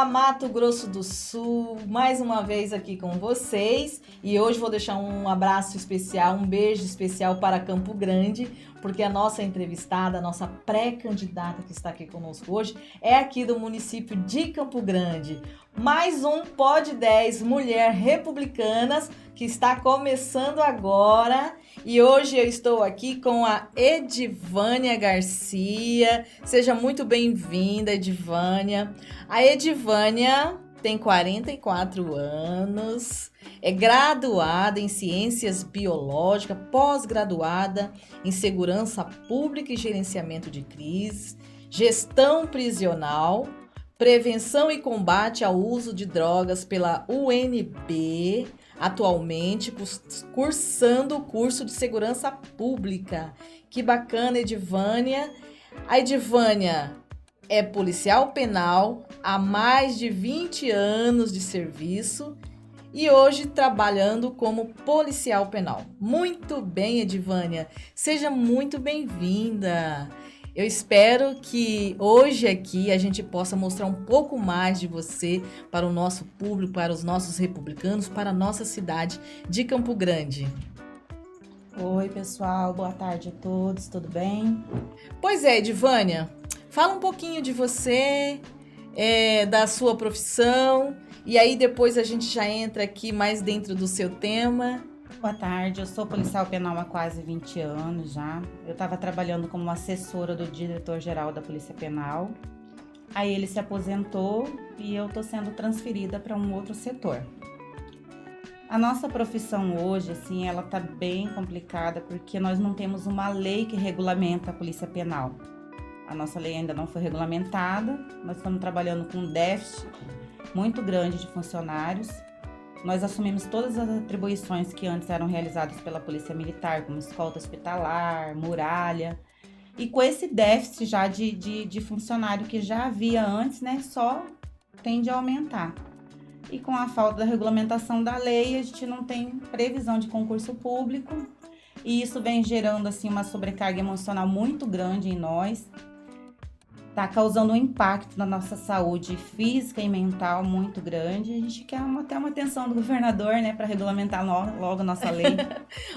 Mato Grosso do Sul, mais uma vez aqui com vocês. E hoje vou deixar um abraço especial, um beijo especial para Campo Grande, porque a nossa entrevistada, a nossa pré-candidata que está aqui conosco hoje, é aqui do município de Campo Grande. Mais um Pod 10 Mulher Republicanas, que está começando agora. E hoje eu estou aqui com a Edivânia Garcia. Seja muito bem-vinda, Edivânia. A Edivânia tem 44 anos, é graduada em Ciências Biológicas, pós-graduada em Segurança Pública e Gerenciamento de Crises, Gestão Prisional, Prevenção e Combate ao Uso de Drogas pela UNB, atualmente cursando o curso de Segurança Pública. Que bacana, Edivânia. A Edivânia é policial penal há mais de 20 anos de serviço e hoje trabalhando como policial penal. Muito bem, Edivânia. Seja muito bem-vinda. Eu espero que hoje aqui a gente possa mostrar um pouco mais de você para o nosso público, para os nossos republicanos, para a nossa cidade de Campo Grande. Oi, pessoal. Boa tarde a todos. Tudo bem? Pois é, Edivânia. Fala um pouquinho de você, da sua profissão, e aí depois a gente já entra aqui mais dentro do seu tema. Boa tarde, eu sou policial penal há quase 20 anos já. Eu estava trabalhando como assessora do diretor-geral da Polícia Penal. Aí ele se aposentou e eu estou sendo transferida para um outro setor. A nossa profissão hoje, assim, ela está bem complicada porque nós não temos uma lei que regulamenta a Polícia Penal. A nossa lei ainda não foi regulamentada, nós estamos trabalhando com um déficit muito grande de funcionários. Nós assumimos todas as atribuições que antes eram realizadas pela Polícia Militar, como escolta hospitalar, muralha. E com esse déficit já de funcionário que já havia antes, né, só tende a aumentar. E com a falta da regulamentação da lei, a gente não tem previsão de concurso público. E isso vem gerando assim, uma sobrecarga emocional muito grande em nós. Está causando um impacto na nossa saúde física e mental muito grande. A gente quer até uma atenção do governador, né, para regulamentar logo a nossa lei.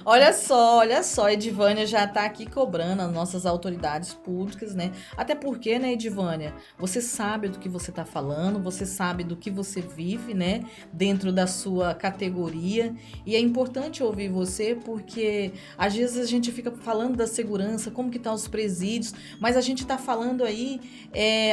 Olha só, a Edivânia já está aqui cobrando as nossas autoridades públicas, né? Até porque, né, Edivânia, você sabe do que você está falando, você sabe do que você vive, né, dentro da sua categoria. E é importante ouvir você porque às vezes a gente fica falando da segurança, como que tá os presídios, mas a gente está falando aí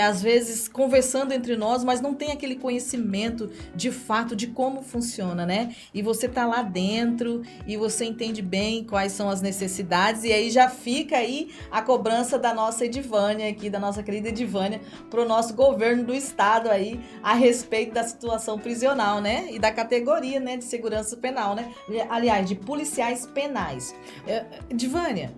às vezes conversando entre nós, mas não tem aquele conhecimento de fato de como funciona, né? E você tá lá dentro e você entende bem quais são as necessidades e aí já fica aí a cobrança da nossa Edivânia aqui, da nossa querida Edivânia, pro nosso governo do estado aí a respeito da situação prisional, né? E da categoria, né, de segurança penal, né? Aliás, de policiais penais. Edivânia,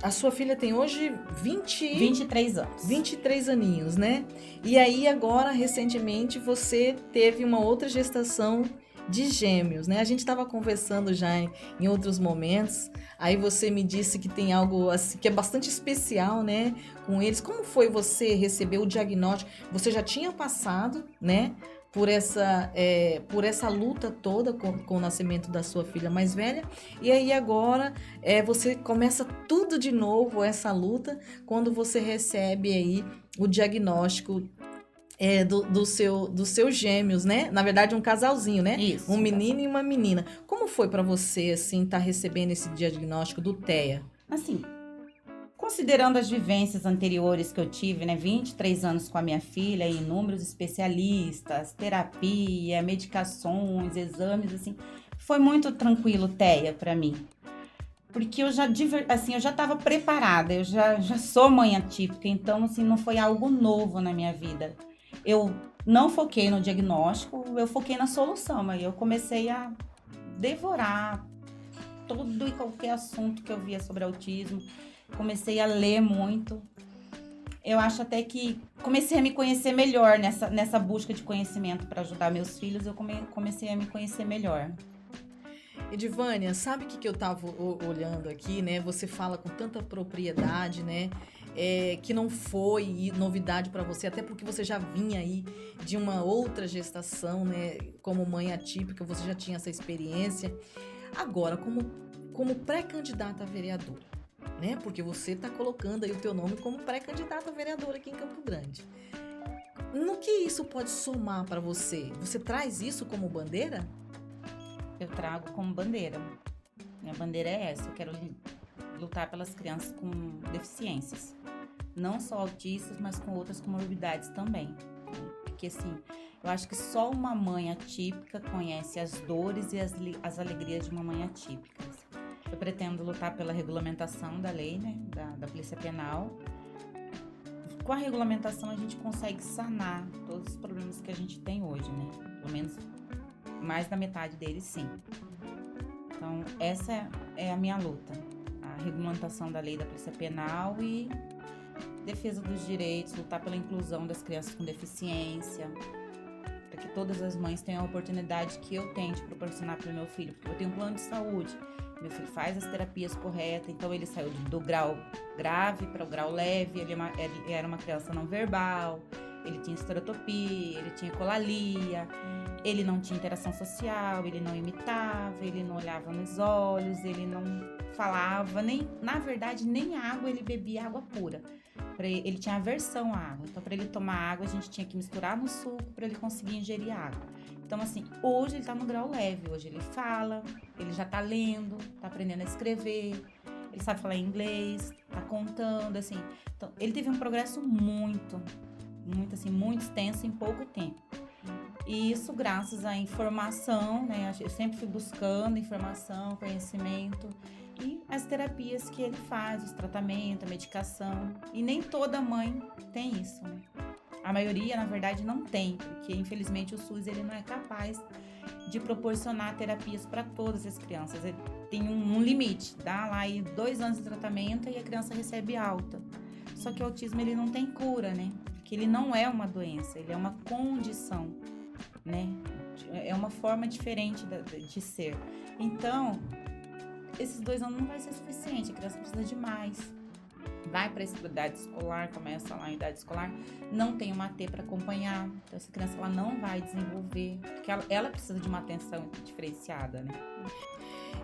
a sua filha tem hoje 23 anos. 23 aninhos, né? E aí agora, recentemente, você teve uma outra gestação de gêmeos, né? A gente estava conversando já em outros momentos, aí você me disse que tem algo assim, que é bastante especial, né? Com eles. Como foi você receber o diagnóstico? Você já tinha passado, né? Por essa luta toda com o nascimento da sua filha mais velha. E aí agora você começa tudo de novo, essa luta, quando você recebe aí o diagnóstico dos seus gêmeos, né? Na verdade, um casalzinho, né? Isso. Um menino e uma menina. Como foi para você, assim, estar recebendo esse diagnóstico do TEA? Assim, considerando as vivências anteriores que eu tive, né, 23 anos com a minha filha, e inúmeros especialistas, terapia, medicações, exames, assim, foi muito tranquilo, TEA, para mim. Porque eu já estava preparada, eu já sou mãe atípica, então, assim, não foi algo novo na minha vida. Eu não foquei no diagnóstico, eu foquei na solução, aí eu comecei a devorar todo e qualquer assunto que eu via sobre autismo. Comecei a ler muito. Eu acho até que comecei a me conhecer melhor nessa busca de conhecimento para ajudar meus filhos. Eu comecei a me conhecer melhor. Edivânia, sabe o que eu tava olhando aqui, né? Você fala com tanta propriedade, né? que não foi novidade para você, até porque você já vinha aí de uma outra gestação, né? Como mãe atípica, você já tinha essa experiência. Agora, como pré-candidata a vereadora, né? Porque você está colocando aí o teu nome como pré-candidata a vereadora aqui em Campo Grande. No que isso pode somar para você? Você traz isso como bandeira? Eu trago como bandeira. Minha bandeira é essa, eu quero lutar pelas crianças com deficiências. Não só autistas, mas com outras comorbidades também. Porque assim, eu acho que só uma mãe atípica conhece as dores e as alegrias de uma mãe atípica. Eu pretendo lutar pela regulamentação da lei, né, da Polícia Penal. Com a regulamentação a gente consegue sanar todos os problemas que a gente tem hoje, né? Pelo menos mais da metade deles, sim. Então, essa é a minha luta. A regulamentação da lei da Polícia Penal e defesa dos direitos, lutar pela inclusão das crianças com deficiência, para que todas as mães tenham a oportunidade que eu tenho de proporcionar para o meu filho, porque eu tenho um plano de saúde, meu filho faz as terapias corretas, então ele saiu do grau grave para o grau leve, ele era uma criança não verbal, ele tinha estereotipia, ele tinha ecolalia, ele não tinha interação social, ele não imitava, ele não olhava nos olhos, ele não falava, na verdade nem água, ele bebia água pura. Ele tinha aversão à água, então para ele tomar água a gente tinha que misturar no suco para ele conseguir ingerir água. Então assim, hoje ele tá no grau leve, hoje ele fala, ele já tá lendo, tá aprendendo a escrever, ele sabe falar inglês, tá contando, assim. Então ele teve um progresso muito extenso em pouco tempo. E isso graças à informação, né? Eu sempre fui buscando informação, conhecimento e as terapias que ele faz, os tratamentos, a medicação. E nem toda mãe tem isso, né? A maioria, na verdade, não tem, porque infelizmente o SUS ele não é capaz de proporcionar terapias para todas as crianças. Ele tem um limite, dá lá aí 2 anos de tratamento e a criança recebe alta. Só que o autismo ele não tem cura, né? Porque ele não é uma doença, ele é uma condição, né? É uma forma diferente de ser. Então, esses 2 anos não vai ser suficiente, a criança precisa de mais. Vai para a idade escolar, começa lá em idade escolar, não tem uma AT para acompanhar, então essa criança ela não vai desenvolver, porque ela precisa de uma atenção diferenciada, né?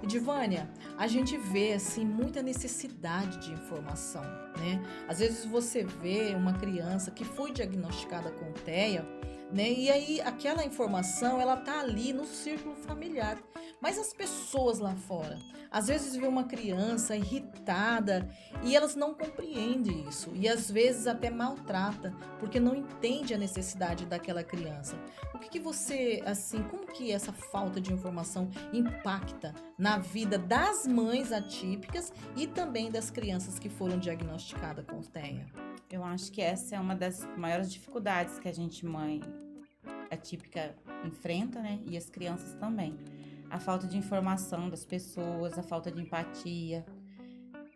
Edivânia, a gente vê assim muita necessidade de informação, né? Às vezes você vê uma criança que foi diagnosticada com TEA, né? E aí aquela informação ela tá ali no círculo familiar, mas as pessoas lá fora, às vezes vê uma criança irritada e elas não compreendem isso e às vezes até maltrata porque não entende a necessidade daquela criança. O que você, assim, como que essa falta de informação impacta na vida das mães atípicas e também das crianças que foram diagnosticadas com TEA? Eu acho que essa é uma das maiores dificuldades que a gente, mãe atípica, enfrenta, né? E as crianças também. A falta de informação das pessoas, a falta de empatia.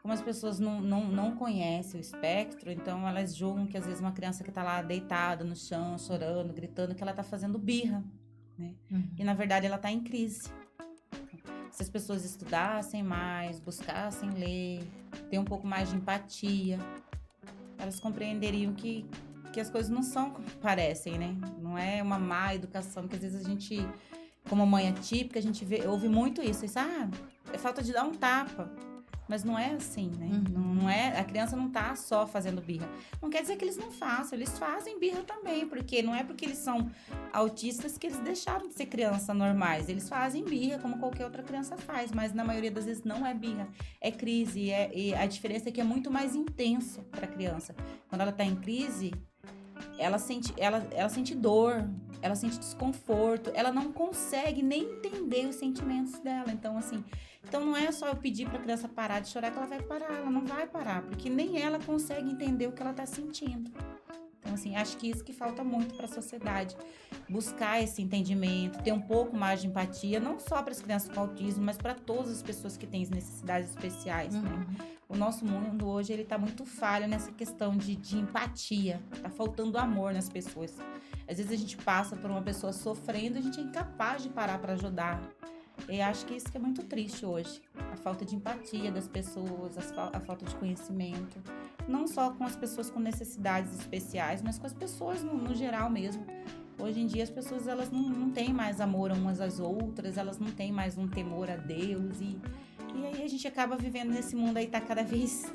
Como as pessoas não conhecem o espectro, então elas julgam que às vezes uma criança que tá lá deitada no chão, chorando, gritando, que ela tá fazendo birra, né? E na verdade ela tá em crise. Se as pessoas estudassem mais, buscassem ler, ter um pouco mais de empatia, elas compreenderiam que as coisas não são como parecem, né? Não é uma má educação, porque às vezes a gente, como mãe atípica, a gente ouve muito isso. É falta de dar um tapa. Mas não é assim, né? Não é, a criança não tá só fazendo birra. Não quer dizer que eles não façam, eles fazem birra também, porque não é porque eles são autistas que eles deixaram de ser crianças normais. Eles fazem birra como qualquer outra criança faz, mas na maioria das vezes não é birra, é crise. E a diferença é que é muito mais intenso para a criança. Quando ela tá em crise, ela sente dor, ela sente desconforto, ela não consegue nem entender os sentimentos dela. Então, assim, não é só eu pedir para a criança parar de chorar que ela vai parar, ela não vai parar, porque nem ela consegue entender o que ela está sentindo. Então, assim, acho que isso que falta muito para a sociedade, buscar esse entendimento, ter um pouco mais de empatia, não só para as crianças com autismo, mas para todas as pessoas que têm necessidades especiais, né? O nosso mundo hoje, ele tá muito falho nessa questão de empatia, tá faltando amor nas pessoas. Às vezes a gente passa por uma pessoa sofrendo, a gente é incapaz de parar para ajudar. E acho que isso que é muito triste hoje. A falta de empatia das pessoas, a falta de conhecimento. Não só com as pessoas com necessidades especiais, mas com as pessoas no geral mesmo. Hoje em dia as pessoas elas não têm mais amor umas às outras, elas não têm mais um temor a Deus. E aí a gente acaba vivendo nesse mundo aí, tá cada vez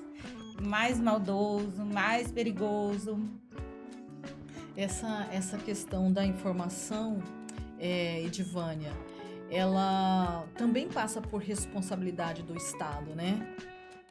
mais maldoso, mais perigoso. Essa questão da informação, Edivânia, ela também passa por responsabilidade do Estado, né?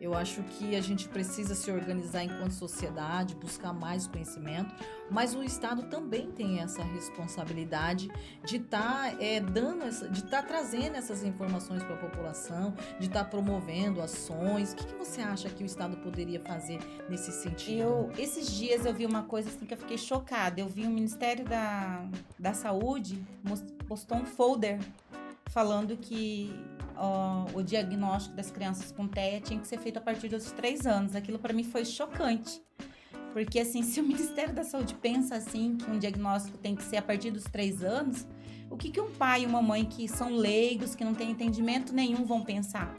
Eu acho que a gente precisa se organizar enquanto sociedade, buscar mais conhecimento, mas o Estado também tem essa responsabilidade de estar trazendo essas informações para a população, de estar promovendo ações. O que você acha que o Estado poderia fazer nesse sentido? Esses dias eu vi uma coisa assim que eu fiquei chocada. Eu vi o Ministério da Saúde postou um folder falando que o diagnóstico das crianças com TEA tinha que ser feito a partir dos 3 anos. Aquilo para mim foi chocante. Porque assim, se o Ministério da Saúde pensa assim, que um diagnóstico tem que ser a partir dos 3 anos, o que um pai e uma mãe que são leigos, que não têm entendimento nenhum vão pensar?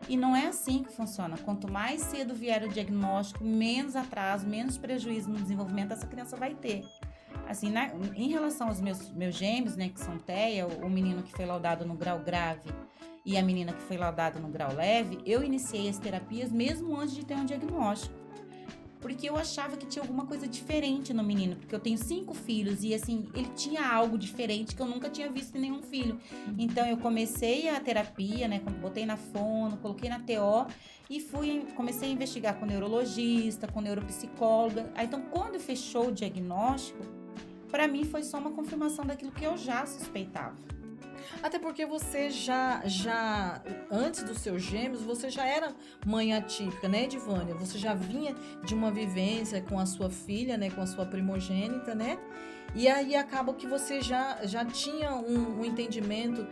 E não é assim que funciona. Quanto mais cedo vier o diagnóstico, menos atraso, menos prejuízo no desenvolvimento essa criança vai ter. Assim, em relação aos meus gêmeos, né, que são TEA, o menino que foi laudado no grau grave e a menina que foi laudada no grau leve, eu iniciei as terapias mesmo antes de ter um diagnóstico. Porque eu achava que tinha alguma coisa diferente no menino, porque eu tenho 5 filhos e assim, ele tinha algo diferente que eu nunca tinha visto em nenhum filho. Então eu comecei a terapia, né, botei na fono, coloquei na TO e comecei a investigar com neurologista, com neuropsicóloga. Aí, então quando fechou o diagnóstico, para mim foi só uma confirmação daquilo que eu já suspeitava. Até porque você já antes dos seus gêmeos, você já era mãe atípica, né, Edivânia? Você já vinha de uma vivência com a sua filha, né, com a sua primogênita, né? E aí acaba que você já tinha um entendimento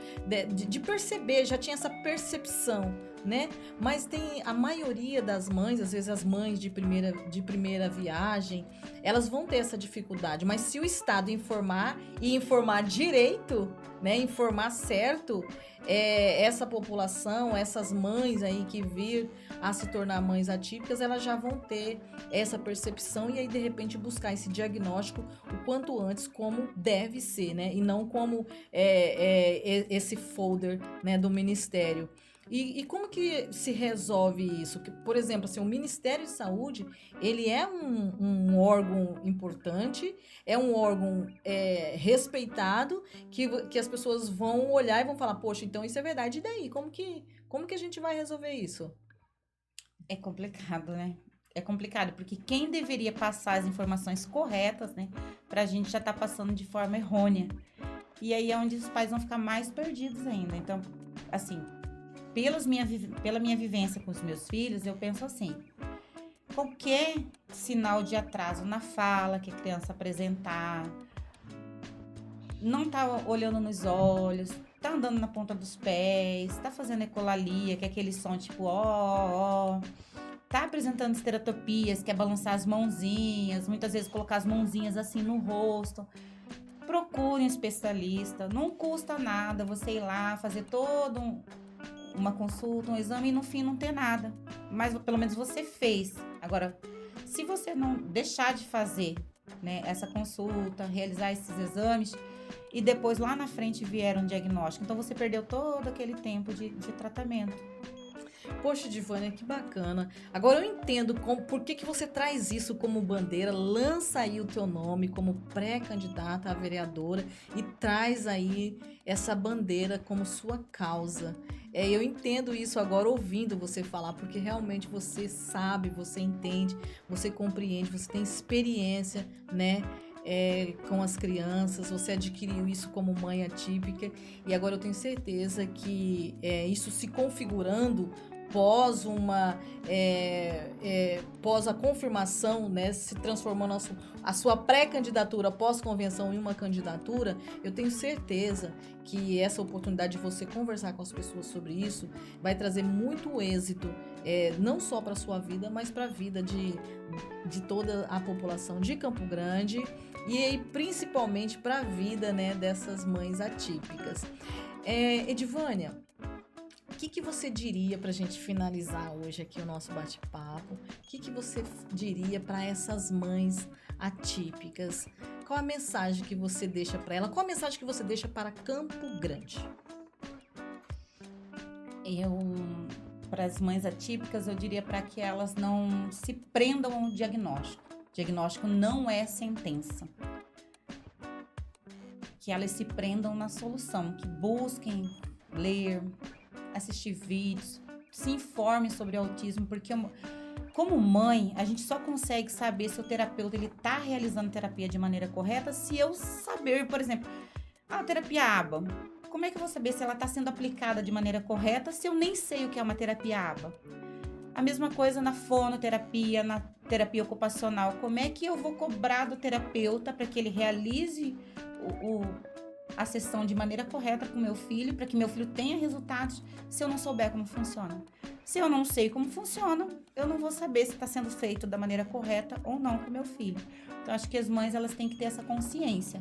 de perceber, já tinha essa percepção, né? Mas tem a maioria das mães, às vezes as mães de primeira viagem, elas vão ter essa dificuldade. Mas se o Estado informar e informar direito, né? Informar certo, essa população, essas mães aí que vir a se tornar mães atípicas, elas já vão ter essa percepção e aí de repente buscar esse diagnóstico o quanto antes, como deve ser, né? E não como esse folder, né, do Ministério. E como que se resolve isso? Por exemplo, assim, o Ministério de Saúde, ele é um órgão importante, é um órgão respeitado, que as pessoas vão olhar e vão falar, poxa, então isso é verdade, e daí? Como que a gente vai resolver isso? É complicado, né? É complicado, porque quem deveria passar as informações corretas, né, pra gente já tá passando de forma errônea. E aí é onde os pais vão ficar mais perdidos ainda. Então, assim, pela minha vivência com os meus filhos, eu penso assim: qualquer sinal de atraso na fala que a criança apresentar, não tá olhando nos olhos, tá andando na ponta dos pés, tá fazendo ecolalia, que é aquele som tipo ó, tá apresentando estereotopias, que é balançar as mãozinhas, muitas vezes colocar as mãozinhas assim no rosto, procure um especialista, não custa nada você ir lá fazer uma consulta, um exame e no fim não ter nada, mas pelo menos você fez. Agora, se você não deixar de fazer, né, essa consulta, realizar esses exames e depois lá na frente vier um diagnóstico, então você perdeu todo aquele tempo de tratamento. Poxa, Edivânia, que bacana. Agora eu entendo por que você traz isso como bandeira, lança aí o teu nome como pré-candidata a vereadora e traz aí essa bandeira como sua causa. Eu entendo isso agora ouvindo você falar, porque realmente você sabe, você entende, você compreende, você tem experiência, né? Com as crianças, você adquiriu isso como mãe atípica e agora eu tenho certeza que isso se configurando pós a confirmação, né, se transformando a sua pré-candidatura pós-convenção em uma candidatura, eu tenho certeza que essa oportunidade de você conversar com as pessoas sobre isso vai trazer muito êxito, não só para a sua vida, mas para a vida de toda a população de Campo Grande e principalmente para a vida, né, dessas mães atípicas. Edivânia, o que você diria para a gente finalizar hoje aqui o nosso bate-papo? O que você diria para essas mães atípicas? Qual a mensagem que você deixa para ela? Qual a mensagem que você deixa para Campo Grande? Para as mães atípicas, eu diria para que elas não se prendam ao diagnóstico. O diagnóstico não é sentença. Que elas se prendam na solução, que busquem ler, assistir vídeos, se informem sobre autismo, porque como mãe, a gente só consegue saber se o terapeuta está realizando terapia de maneira correta se eu saber, por exemplo, a terapia ABA. Como é que eu vou saber se ela está sendo aplicada de maneira correta se eu nem sei o que é uma terapia ABA? A mesma coisa na fonoterapia, na terapia ocupacional. Como é que eu vou cobrar do terapeuta para que ele realize a sessão de maneira correta com o meu filho, para que meu filho tenha resultados, se eu não souber como funciona? Se eu não sei como funciona, eu não vou saber se está sendo feito da maneira correta ou não com o meu filho. Então, acho que as mães elas têm que ter essa consciência.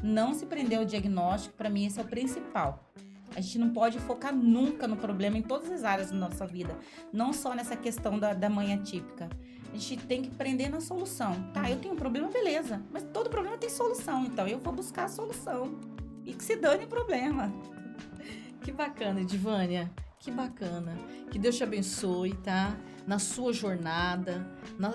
Não se prender ao diagnóstico, para mim esse é o principal. A gente não pode focar nunca no problema em todas as áreas da nossa vida, não só nessa questão da mãe atípica. A gente tem que prender na solução. Tá, eu tenho um problema, beleza, mas todo problema tem solução, então eu vou buscar a solução. E que se dane o problema. Que bacana, Edivânia. Que bacana. Que Deus te abençoe, tá? Na sua jornada,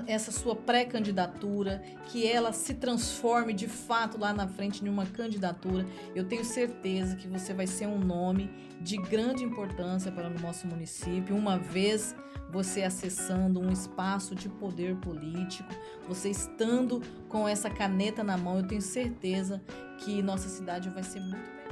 essa sua pré-candidatura, que ela se transforme de fato lá na frente em uma candidatura. Eu tenho certeza que você vai ser um nome de grande importância para o nosso município, uma vez você acessando um espaço de poder político, você estando com essa caneta na mão, eu tenho certeza que nossa cidade vai ser muito melhor.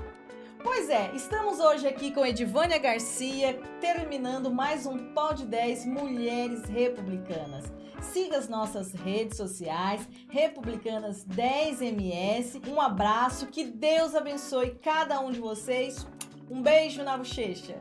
Pois é, estamos hoje aqui com Edivânia Garcia, terminando mais um Pod 10 Mulheres Republicanas. Siga as nossas redes sociais, Republicanas 10MS. Um abraço, que Deus abençoe cada um de vocês. Um beijo na bochecha.